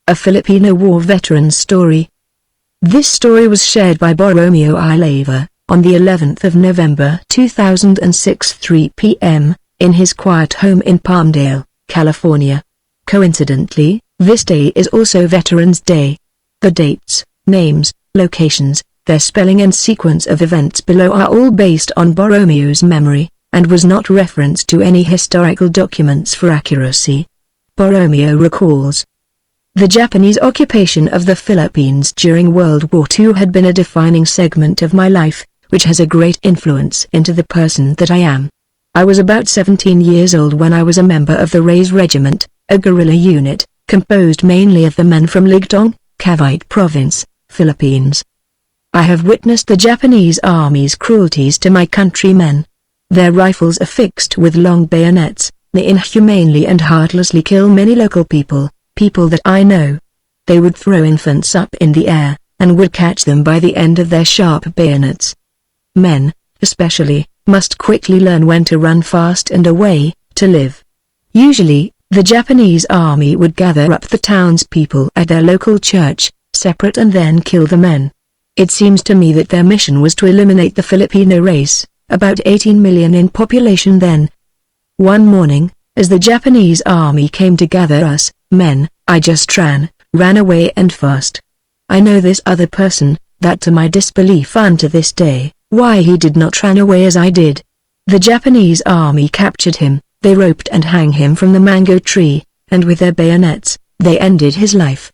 a Filipino war veteran's story. This story was shared by Borromeo I. Leyva, on the 11th of November 2006 3 p.m., in his quiet home in Palmdale, California. Coincidentally, this day is also Veterans Day. The dates, names, locations, their spelling and sequence of events below are all based on Borromeo's memory, and was not referenced to any historical documents for accuracy. Borromeo recalls, "The Japanese occupation of the Philippines during World War II had been a defining segment of my life, which has a great influence into the person that I am. I was about 17 years old when I was a member of the Reyes Regiment, a guerrilla unit, composed mainly of the men from Ligtong, Cavite Province, Philippines. I have witnessed the Japanese Army's cruelties to my countrymen. Their rifles affixed with long bayonets, they inhumanely and heartlessly kill many local people that I know. They would throw infants up in the air, and would catch them by the end of their sharp bayonets. Men, especially, must quickly learn when to run fast and away, to live. Usually, the Japanese army would gather up the townspeople at their local church, separate, and then kill the men. It seems to me that their mission was to eliminate the Filipino race, about 18 million in population then. One morning, as the Japanese army came to gather us, men, I just ran away and fast. I know this other person, that to my disbelief unto this day, why he did not run away as I did. The Japanese army captured him, they roped and hung him from the mango tree, and with their bayonets, they ended his life.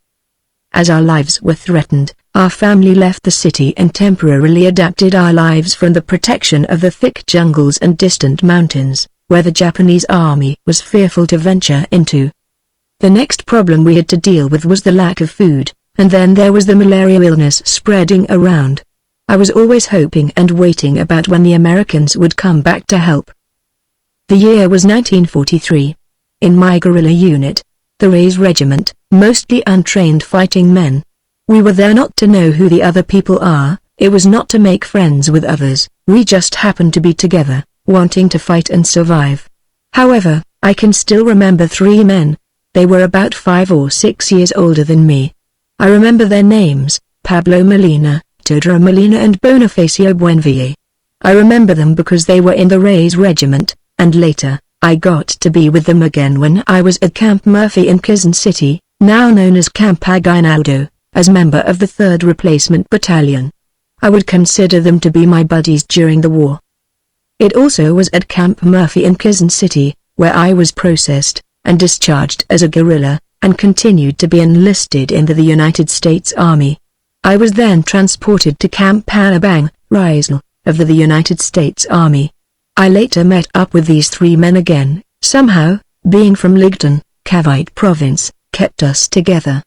As our lives were threatened, our family left the city and temporarily adapted our lives from the protection of the thick jungles and distant mountains, where the Japanese army was fearful to venture into. The next problem we had to deal with was the lack of food, and then there was the malaria illness spreading around. I was always hoping and waiting about when the Americans would come back to help. The year was 1943. In my guerrilla unit, the Reyes Regiment, mostly untrained fighting men. We were there not to know who the other people are, it was not to make friends with others, we just happened to be together, wanting to fight and survive. However, I can still remember 3 men. They were about 5 or 6 years older than me. I remember their names, Pablo Molina, Todoro Molina and Bonifacio Buenville. I remember them because they were in the Reyes Regiment, and later, I got to be with them again when I was at Camp Murphy in Quezon City, now known as Camp Aguinaldo, as member of the 3rd Replacement Battalion. I would consider them to be my buddies during the war. It also was at Camp Murphy in Quezon City, where I was processed, and discharged as a guerrilla, and continued to be enlisted into the United States Army. I was then transported to Camp Panabang, Rizal, of the United States Army. I later met up with these 3 men again, somehow, being from Ligtong, Cavite Province, kept us together.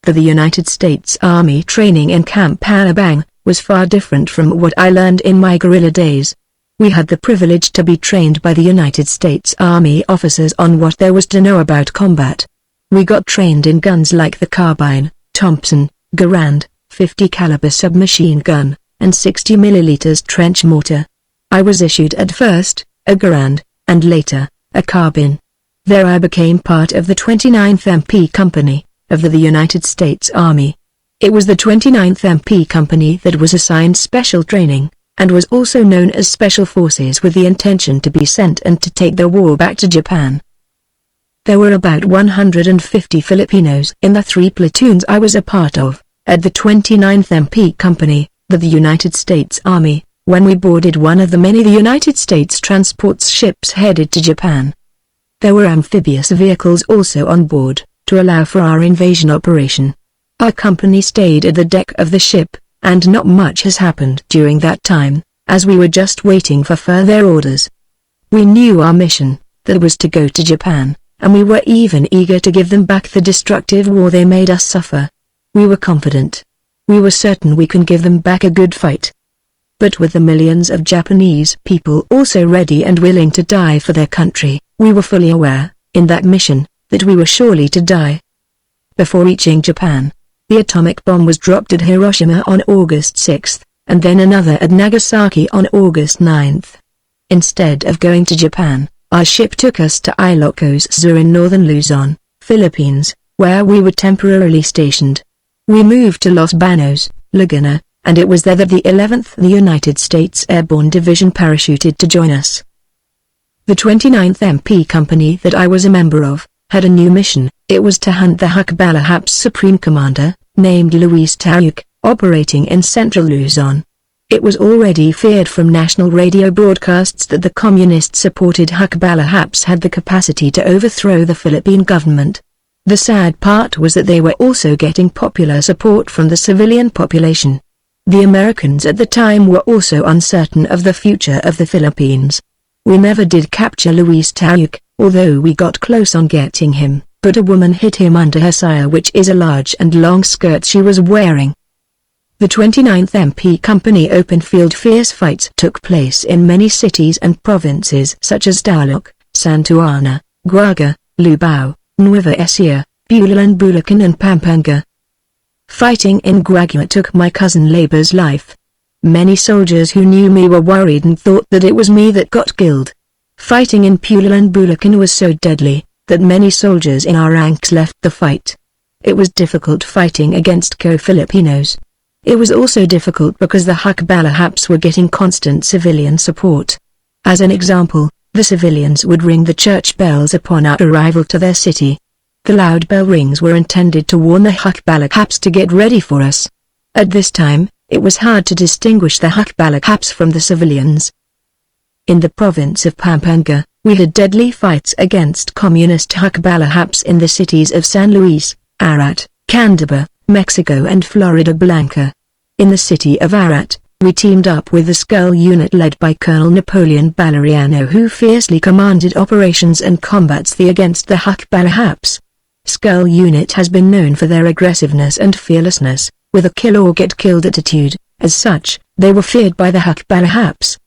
The United States Army training in Camp Panabang was far different from what I learned in my guerrilla days. We had the privilege to be trained by the United States Army officers on what there was to know about combat. We got trained in guns like the carbine, Thompson, Garand, 50 caliber submachine gun, and 60 milliliters trench mortar. I was issued at first, a Garand, and later, a carbine. There I became part of the 29th MP Company, of the United States Army. It was the 29th MP Company that was assigned special training, and was also known as Special Forces with the intention to be sent and to take the war back to Japan. There were about 150 Filipinos in the 3 platoons I was a part of, at the 29th MP Company, the United States Army, when we boarded one of the many United States transports ships headed to Japan. There were amphibious vehicles also on board, to allow for our invasion operation. Our company stayed at the deck of the ship, and not much has happened during that time, as we were just waiting for further orders. We knew our mission, that was to go to Japan, and we were even eager to give them back the destructive war they made us suffer. We were confident. We were certain we could give them back a good fight. But with the millions of Japanese people also ready and willing to die for their country, we were fully aware, in that mission, that we were surely to die. Before reaching Japan, the atomic bomb was dropped at Hiroshima on August 6, and then another at Nagasaki on August 9. Instead of going to Japan, our ship took us to Ilocos Sur in northern Luzon, Philippines, where we were temporarily stationed. We moved to Los Banos, Laguna, and it was there that the 11th United States Airborne Division parachuted to join us. The 29th MP Company that I was a member of had a new mission. It was to hunt the Hukbalahap's supreme commander, named Luis Tauk, operating in central Luzon. It was already feared from national radio broadcasts that the communist-supported Hukbalahaps had the capacity to overthrow the Philippine government. The sad part was that they were also getting popular support from the civilian population. The Americans at the time were also uncertain of the future of the Philippines. We never did capture Luis Tauk, although we got close on getting him, but a woman hit him under her saya, which is a large and long skirt she was wearing. The 29th MP Company open-field fierce fights took place in many cities and provinces such as Taloc, Santo Ana, Guaga, Lubao, Nueva Ecija, Bulacan, Bulacan and Pampanga. Fighting in Guaga took my cousin Leyva's life. Many soldiers who knew me were worried and thought that it was me that got killed. Fighting in Bulacan, Bulacan was so deadly that many soldiers in our ranks left the fight. It was difficult fighting against co-Filipinos. It was also difficult because the Hukbalahaps were getting constant civilian support. As an example, the civilians would ring the church bells upon our arrival to their city. The loud bell rings were intended to warn the Hukbalahaps to get ready for us. At this time, it was hard to distinguish the Hukbalahaps from the civilians. In the province of Pampanga, we had deadly fights against communist Hukbalahaps in the cities of San Luis, Arat, Candaba, Mexico and Florida Blanca. In the city of Arat, we teamed up with the Skull Unit led by Colonel Napoleon Valeriano, who fiercely commanded operations and combats against the Hukbalahaps. Skull Unit has been known for their aggressiveness and fearlessness, with a kill or get killed attitude. As such, they were feared by the Hukbalahaps.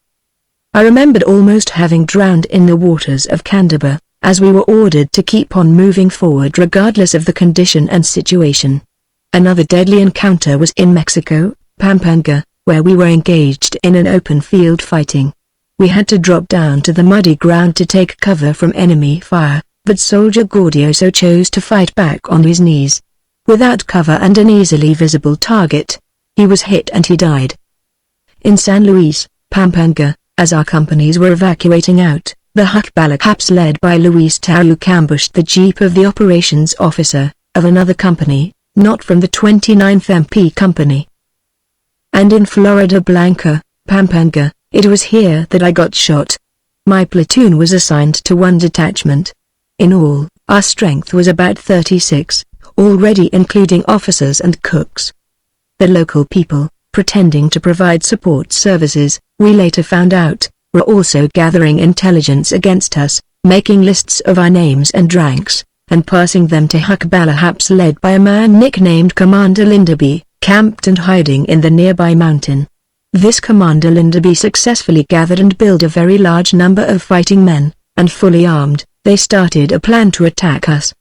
I remembered almost having drowned in the waters of Candaba, as we were ordered to keep on moving forward regardless of the condition and situation. Another deadly encounter was in Mexico, Pampanga, where we were engaged in an open field fighting. We had to drop down to the muddy ground to take cover from enemy fire, but Soldier Gordioso chose to fight back on his knees. Without cover and an easily visible target, he was hit and he died. In San Luis, Pampanga, as our companies were evacuating out, the Hukbalahaps led by Luis Tauk ambushed the jeep of the operations officer of another company, not from the 29th MP Company. And in Florida Blanca, Pampanga, it was here that I got shot. My platoon was assigned to one detachment. In all, our strength was about 36, already including officers and cooks. The local people, pretending to provide support services, we later found out, were also gathering intelligence against us, making lists of our names and ranks, and passing them to Hukbalahaps led by a man nicknamed Commander Lindaby, camped and hiding in the nearby mountain. This Commander Lindaby successfully gathered and built a very large number of fighting men, and fully armed, they started a plan to attack us.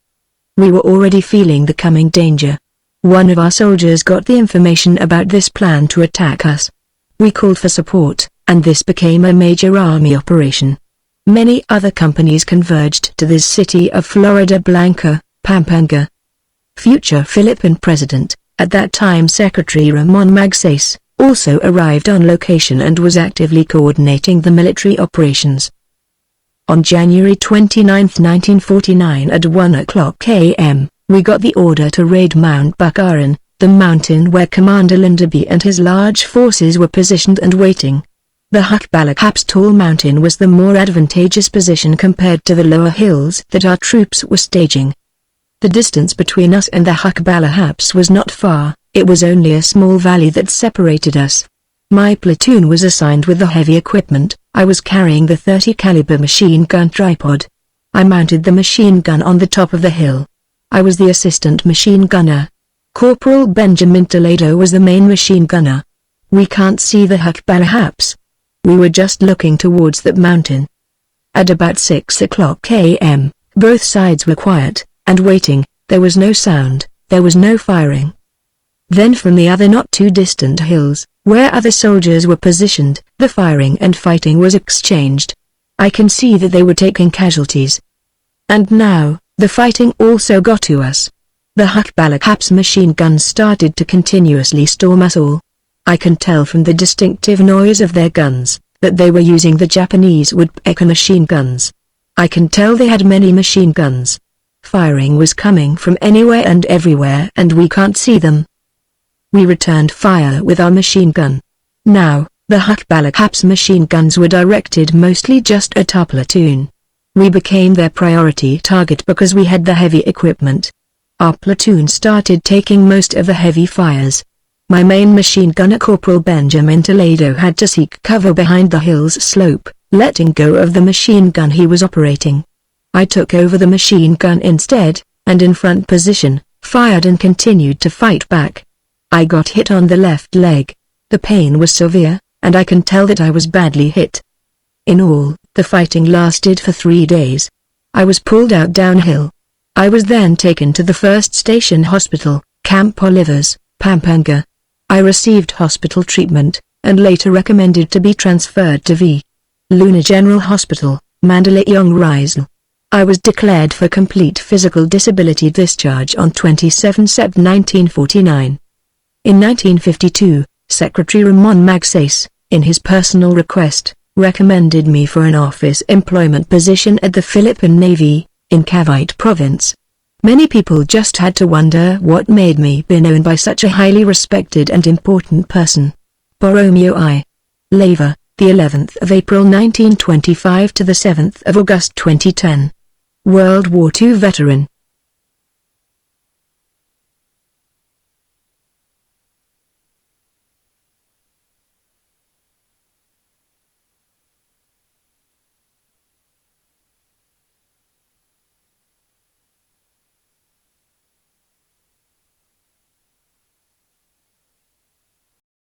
We were already feeling the coming danger. One of our soldiers got the information about this plan to attack us. We called for support, and this became a major army operation. Many other companies converged to this city of Florida Blanca, Pampanga. Future Philippine President, at that time Secretary Ramon Magsaysay, also arrived on location and was actively coordinating the military operations. On January 29, 1949 at 1:00 a.m., we got the order to raid Mount Bakaran, the mountain where Commander Lindaby and his large forces were positioned and waiting. The Hukbalahaps' tall mountain was the more advantageous position compared to the lower hills that our troops were staging. The distance between us and the Hukbalahaps was not far, it was only a small valley that separated us. My platoon was assigned with the heavy equipment. I was carrying the 30 caliber machine gun tripod. I mounted the machine gun on the top of the hill. I was the assistant machine gunner. Corporal Benjamin Toledo was the main machine gunner. We can't see the Hukbalahaps. We were just looking towards that mountain. At about 6:00 a.m., both sides were quiet, and waiting. There was no sound, there was no firing. Then from the other not too distant hills, where other soldiers were positioned, the firing and fighting was exchanged. I can see that they were taking casualties. And now, the fighting also got to us. The Hukbalakap's machine guns started to continuously storm us all. I can tell from the distinctive noise of their guns that they were using the Japanese woodpecker machine guns. I can tell they had many machine guns. Firing was coming from anywhere and everywhere and we can't see them. We returned fire with our machine gun. Now, the Hukbalakap's machine guns were directed mostly just at our platoon. We became their priority target because we had the heavy equipment. Our platoon started taking most of the heavy fires. My main machine gunner Corporal Benjamin Toledo had to seek cover behind the hill's slope, letting go of the machine gun he was operating. I took over the machine gun instead, and in front position, fired and continued to fight back. I got hit on the left leg. The pain was severe, and I can tell that I was badly hit. In all, the fighting lasted for 3 days. I was pulled out downhill. I was then taken to the 1st Station Hospital, Camp Olivers, Pampanga. I received hospital treatment, and later recommended to be transferred to V. Luna General Hospital, Mandaluyong Rizal. I was declared for complete physical disability discharge on 27 Sept 1949. In 1952, Secretary Ramon Magsaysay, in his personal request, recommended me for an office employment position at the Philippine Navy, in Cavite Province. Many people just had to wonder what made me be known by such a highly respected and important person. Borromeo I. Leyva, the 11th of April 1925 to the 7th of August 2010. World War II veteran.